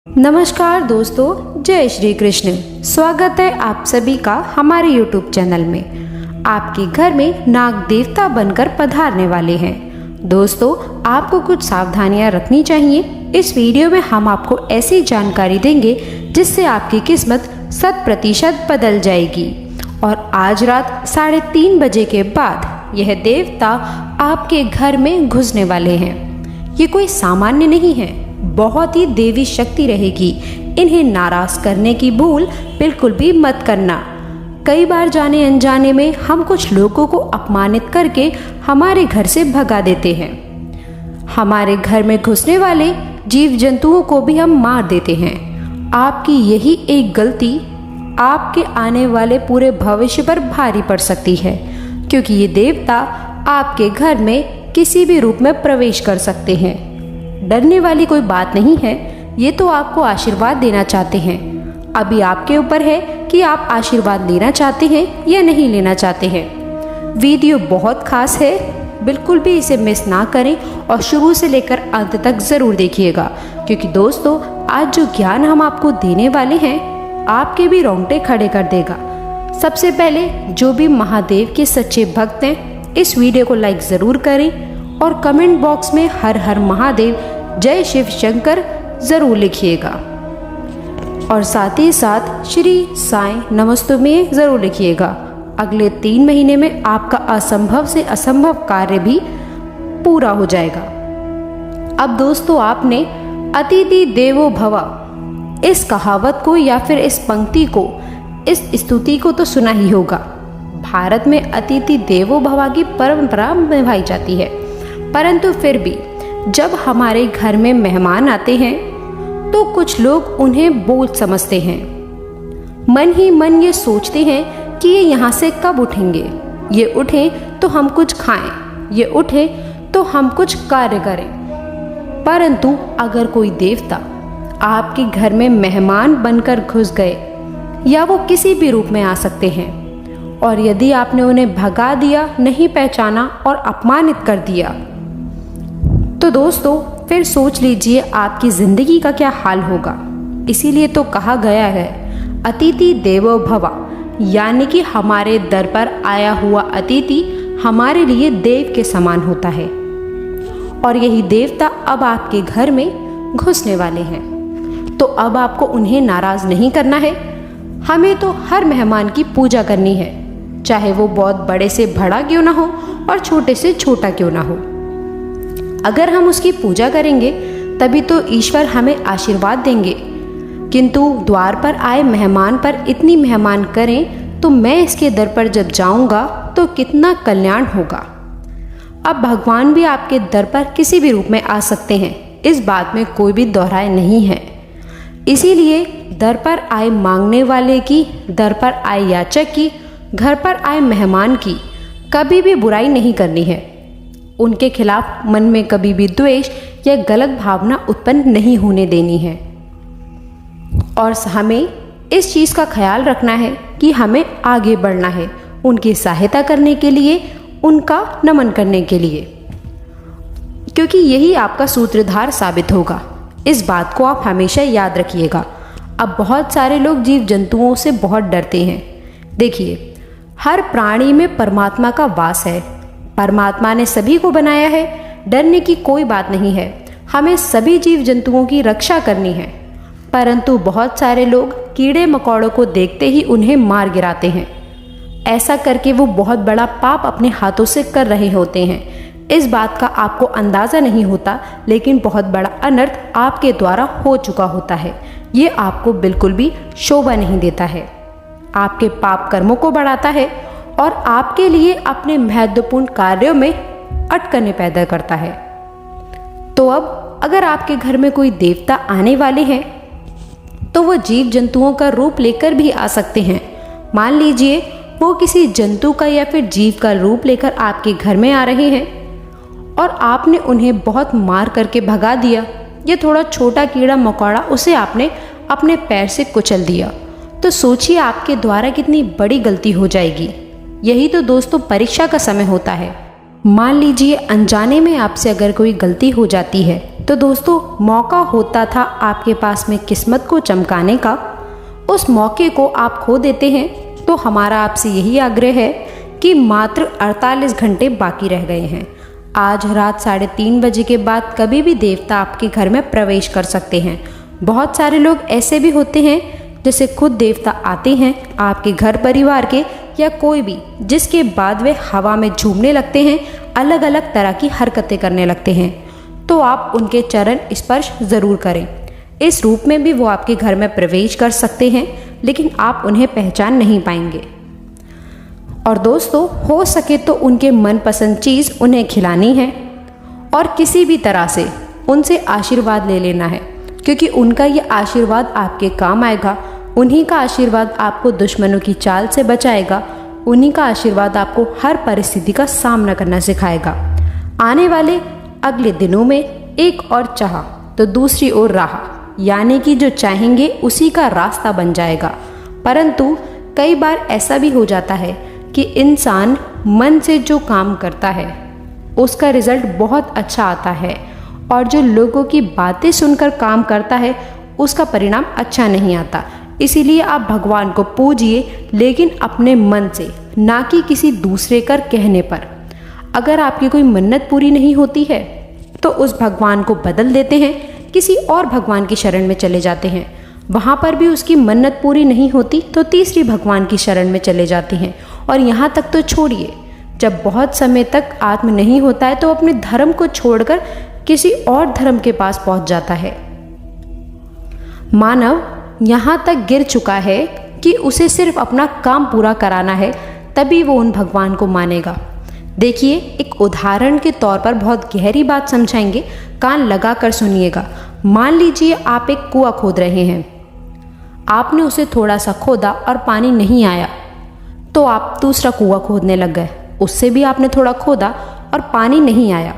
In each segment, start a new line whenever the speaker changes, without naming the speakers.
नमस्कार दोस्तों, जय श्री कृष्ण। स्वागत है आप सभी का हमारे YouTube चैनल में। आपके घर में नाग देवता बनकर पधारने वाले हैं। दोस्तों, आपको कुछ सावधानियां रखनी चाहिए। इस वीडियो में हम आपको ऐसी जानकारी देंगे जिससे आपकी किस्मत 100% बदल जाएगी। और आज रात 3:30 बजे के बाद यह देवता आपके घर में घुसने वाले हैं। ये कोई सामान्य नहीं है, बहुत ही देवी शक्ति रहेगी। इन्हें नाराज करने की भूल बिल्कुल भी मत करना। कई बार जाने अनजाने में हम कुछ लोगों को अपमानित करके हमारे घर से भगा देते हैं। हमारे घर में घुसने वाले जीव जंतुओं को भी हम मार देते हैं। आपकी यही एक गलती आपके आने वाले पूरे भविष्य पर भारी पड़ सकती है, क्योंकि ये देवता आपके घर में किसी भी रूप में प्रवेश कर सकते हैं। डरने वाली कोई बात नहीं है, ये तो आपको आशीर्वाद देना चाहते हैं। अभी आपके ऊपर है कि आप आशीर्वाद लेना चाहते हैं या नहीं लेना चाहते हैं। वीडियो बहुत खास है, बिल्कुल भी इसे मिस ना करें और शुरू से लेकर अंत तक ज़रूर देखिएगा, क्योंकि दोस्तों आज जो ज्ञान हम आपको देने वाले हैं आपके भी रोंगटे खड़े कर देगा। सबसे पहले जो भी महादेव के सच्चे भक्त हैं इस वीडियो को लाइक ज़रूर करें और कमेंट बॉक्स में हर हर महादेव जय शिव शंकर ज़रूर लिखिएगा। और साथ ही साथ श्री साईं नमस्तुमे ज़रूर लिखिएगा। अगले 3 महीने में आपका असंभव से असंभव कार्य भी पूरा हो जाएगा। अब दोस्तों, आपने अतिथि देवो भव इस कहावत को या फिर इस पंक्ति को, इस स्तुति को तो सुना ही होगा। भारत में अतिथि देवो भव की परंपरा निभाई जाती है, परंतु फिर भी जब हमारे घर में मेहमान आते हैं तो कुछ लोग उन्हें बोझ समझते हैं। मन ही मन ये सोचते हैं कि ये यहाँ से कब उठेंगे, ये उठें तो हम कुछ खाएं, ये उठें तो हम कुछ कार्य करें। परंतु अगर कोई देवता आपके घर में मेहमान बनकर घुस गए, या वो किसी भी रूप में आ सकते हैं, और यदि आपने उन्हें भगा दिया, नहीं पहचाना और अपमानित कर दिया, तो दोस्तों फिर सोच लीजिए आपकी ज़िंदगी का क्या हाल होगा। इसीलिए तो कहा गया है अतिथि देवो भव, यानी कि हमारे दर पर आया हुआ अतिथि हमारे लिए देव के समान होता है। और यही देवता अब आपके घर में घुसने वाले हैं। तो अब आपको उन्हें नाराज़ नहीं करना है। हमें तो हर मेहमान की पूजा करनी है, चाहे वो बहुत बड़े से बड़ा क्यों ना हो और छोटे से छोटा क्यों ना हो। अगर हम उसकी पूजा करेंगे तभी तो ईश्वर हमें आशीर्वाद देंगे। किंतु द्वार पर आए मेहमान पर इतनी मेहमान करें तो मैं इसके दर पर जब जाऊंगा तो कितना कल्याण होगा। अब भगवान भी आपके दर पर किसी भी रूप में आ सकते हैं, इस बात में कोई भी दोहराए नहीं है। इसीलिए दर पर आए मांगने वाले की, दर पर आए याचक की, घर पर आए मेहमान की कभी भी बुराई नहीं करनी है। उनके खिलाफ मन में कभी भी द्वेष या गलत भावना उत्पन्न नहीं होने देनी है। और हमें इस चीज़ का ख्याल रखना है कि हमें आगे बढ़ना है, उनकी सहायता करने के लिए, उनका नमन करने के लिए, क्योंकि यही आपका सूत्रधार साबित होगा। इस बात को आप हमेशा याद रखिएगा। अब बहुत सारे लोग जीव जंतुओं से बहुत डरते हैं। देखिए, हर प्राणी में परमात्मा का वास है। परमात्मा ने सभी को बनाया है, डरने की कोई बात नहीं है। हमें सभी जीव जंतुओं की रक्षा करनी है। परंतु बहुत सारे लोग कीड़े मकोड़ों को देखते ही उन्हें मार गिराते हैं। ऐसा करके वो बहुत बड़ा पाप अपने हाथों से कर रहे होते हैं। इस बात का आपको अंदाज़ा नहीं होता, लेकिन बहुत बड़ा अनर्थ आपके द्वारा हो चुका होता है। ये आपको बिल्कुल भी शोभा नहीं देता है, आपके पाप कर्मों को बढ़ाता है और आपके लिए अपने महत्वपूर्ण कार्यों में अटकनें पैदा करता है। तो अब अगर आपके घर में कोई देवता आने वाले हैं तो वो जीव जंतुओं का रूप लेकर भी आ सकते हैं। मान लीजिए वो किसी जंतु का या फिर जीव का रूप लेकर आपके घर में आ रहे हैं और आपने उन्हें बहुत मार करके भगा दिया, या थोड़ा छोटा कीड़ा मकोड़ा उसे आपने अपने पैर से कुचल दिया, तो सोचिए आपके द्वारा कितनी बड़ी गलती हो जाएगी। यही तो दोस्तों परीक्षा का समय होता है। मान लीजिए अनजाने में आपसे अगर कोई गलती हो जाती है तो दोस्तों मौका होता था आपके पास में किस्मत को चमकाने का, उस मौके को आप खो देते हैं। तो हमारा आपसे यही आग्रह है कि मात्र 48 घंटे बाकी रह गए हैं। आज रात 3:30 बजे के बाद कभी भी देवता आपके घर में प्रवेश कर सकते हैं। बहुत सारे लोग ऐसे भी होते हैं जैसे खुद देवता आते हैं आपके घर परिवार के या कोई भी, जिसके बाद वे हवा में झूमने लगते हैं, अलग अलग तरह की हरकतें करने लगते हैं। तो आप उनके चरण स्पर्श ज़रूर करें। इस रूप में भी वो आपके घर में प्रवेश कर सकते हैं, लेकिन आप उन्हें पहचान नहीं पाएंगे। और दोस्तों हो सके तो उनके मनपसंद चीज़ उन्हें खिलानी है और किसी भी तरह से उनसे आशीर्वाद ले लेना है, क्योंकि उनका ये आशीर्वाद आपके काम आएगा। उन्हीं का आशीर्वाद आपको दुश्मनों की चाल से बचाएगा। उन्हीं का आशीर्वाद आपको हर परिस्थिति का सामना करना सिखाएगा। आने वाले अगले दिनों में एक और चाह तो दूसरी ओर राह, यानी कि जो चाहेंगे उसी का रास्ता बन जाएगा। परंतु कई बार ऐसा भी हो जाता है कि इंसान मन से जो काम करता है उसका रिजल्ट बहुत अच्छा आता है, और जो लोगों की बातें सुनकर काम करता है उसका परिणाम अच्छा नहीं आता। इसीलिए आप भगवान को पूजिए, लेकिन अपने मन से, ना कि किसी दूसरे कर कहने पर। अगर आपकी कोई मन्नत पूरी नहीं होती है तो उस भगवान को बदल देते हैं, किसी और भगवान की शरण में चले जाते हैं। वहाँ पर भी उसकी मन्नत पूरी नहीं होती तो तीसरी भगवान की शरण में चले जाते हैं। और यहाँ तक तो छोड़िए, जब बहुत समय तक आत्म नहीं होता है तो अपने धर्म को छोड़कर किसी और धर्म के पास पहुँच जाता है। मानव यहाँ तक गिर चुका है कि उसे सिर्फ अपना काम पूरा कराना है, तभी वो उन भगवान को मानेगा। देखिए, एक उदाहरण के तौर पर बहुत गहरी बात समझाएंगे, कान लगा कर सुनिएगा। मान लीजिए आप एक कुआं खोद रहे हैं। आपने उसे थोड़ा सा खोदा और पानी नहीं आया, तो आप दूसरा कुआं खोदने लग गए। उससे भी आपने थोड़ा खोदा और पानी नहीं आया,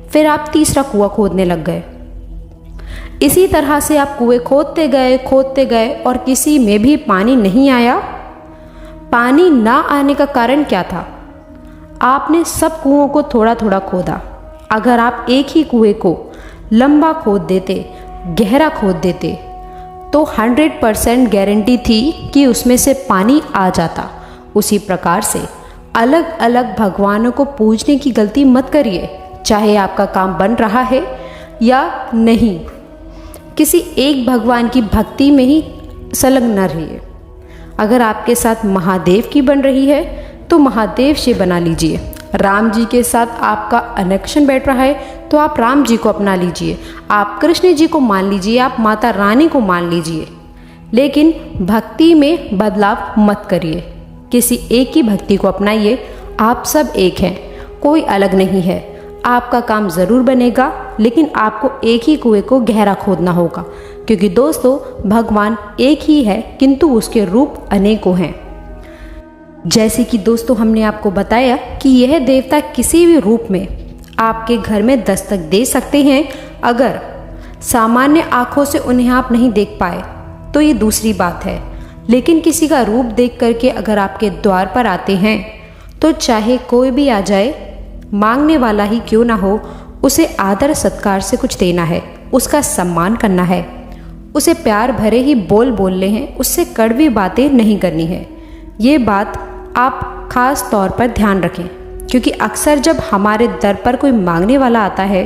फिर आप तीसरा कुआं खोदने लग गए। इसी तरह से आप कुएं खोदते गए और किसी में भी पानी नहीं आया। पानी ना आने का कारण क्या था? आपने सब कुओं को थोड़ा थोड़ा खोदा। अगर आप एक ही कुएं को लंबा खोद देते, गहरा खोद देते, तो 100% गारंटी थी कि उसमें से पानी आ जाता। उसी प्रकार से अलग अलग भगवानों को पूजने की गलती मत करिए, चाहे आपका काम बन रहा है या नहीं। किसी एक भगवान की भक्ति में ही संलग्न न रहिए। अगर आपके साथ महादेव की बन रही है तो महादेव से बना लीजिए। राम जी के साथ आपका कनेक्शन बैठ रहा है तो आप राम जी को अपना लीजिए। आप कृष्ण जी को मान लीजिए, आप माता रानी को मान लीजिए, लेकिन भक्ति में बदलाव मत करिए। किसी एक ही भक्ति को अपनाइए। आप सब एक हैं, कोई अलग नहीं है। आपका काम ज़रूर बनेगा, लेकिन आपको एक ही कुएं को गहरा खोदना होगा, क्योंकि दोस्तों भगवान एक ही है किंतु उसके रूप अनेकों हैं। जैसे कि दोस्तों हमने आपको बताया कि यह देवता किसी भी रूप में आपके घर में दस्तक दे सकते हैं। अगर सामान्य आँखों से उन्हें आप नहीं देख पाए तो ये दूसरी बात है, लेकिन किसी का रूप देख करके अगर आपके द्वार पर आते हैं तो चाहे कोई भी आ जाए, मांगने वाला ही क्यों ना हो, उसे आदर सत्कार से कुछ देना है, उसका सम्मान करना है, उसे प्यार भरे ही बोल बोलने हैं, उससे कड़वी बातें नहीं करनी है। ये बात आप खास तौर पर ध्यान रखें, क्योंकि अक्सर जब हमारे दर पर कोई मांगने वाला आता है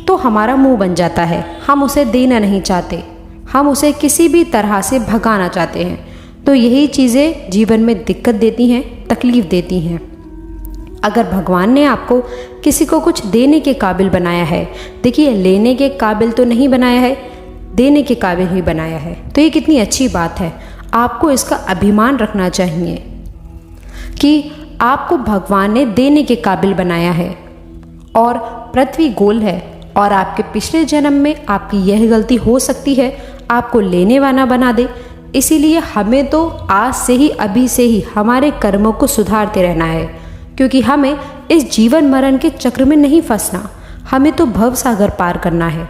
तो हमारा मुंह बन जाता है। हम उसे देना नहीं चाहते, हम उसे किसी भी तरह से भगाना चाहते हैं। तो यही चीज़ें जीवन में दिक्कत देती हैं, तकलीफ़ देती हैं। अगर भगवान ने आपको किसी को कुछ देने के काबिल बनाया है, देखिए लेने के काबिल तो नहीं बनाया है, देने के काबिल ही बनाया है, तो ये कितनी अच्छी बात है। आपको इसका अभिमान रखना चाहिए कि आपको भगवान ने देने के काबिल बनाया है। और पृथ्वी गोल है और आपके पिछले जन्म में आपकी यह गलती हो सकती है आपको लेने वाला बना दे। इसीलिए हमें तो आज से ही, अभी से ही हमारे कर्मों को सुधारते रहना है, क्योंकि हमें इस जीवन मरण के चक्र में नहीं फंसना। हमें तो भव सागर पार करना है,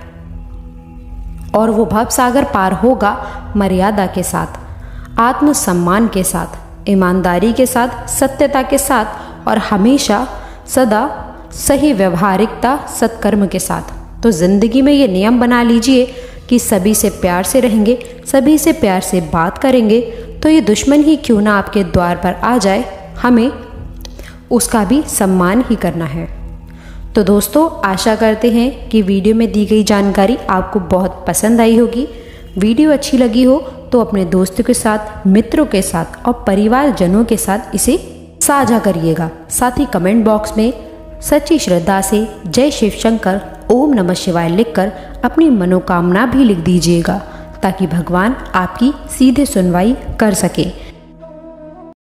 और वो भव सागर पार होगा मर्यादा के साथ, आत्मसम्मान के साथ, ईमानदारी के साथ, सत्यता के साथ, और हमेशा सदा सही व्यवहारिकता सत्कर्म के साथ। तो ज़िंदगी में ये नियम बना लीजिए कि सभी से प्यार से रहेंगे, सभी से प्यार से बात करेंगे, तो ये दुश्मन ही क्यों ना आपके द्वार पर आ जाए, हमें उसका भी सम्मान ही करना है। तो दोस्तों, आशा करते हैं कि वीडियो में दी गई जानकारी आपको बहुत पसंद आई होगी। वीडियो अच्छी लगी हो तो अपने दोस्तों के साथ, मित्रों के साथ और परिवारजनों के साथ इसे साझा करिएगा। साथ ही कमेंट बॉक्स में सच्ची श्रद्धा से जय शिव शंकर, ओम नमः शिवाय लिखकर अपनी मनोकामना भी लिख दीजिएगा, ताकि भगवान आपकी सीधे सुनवाई कर सके।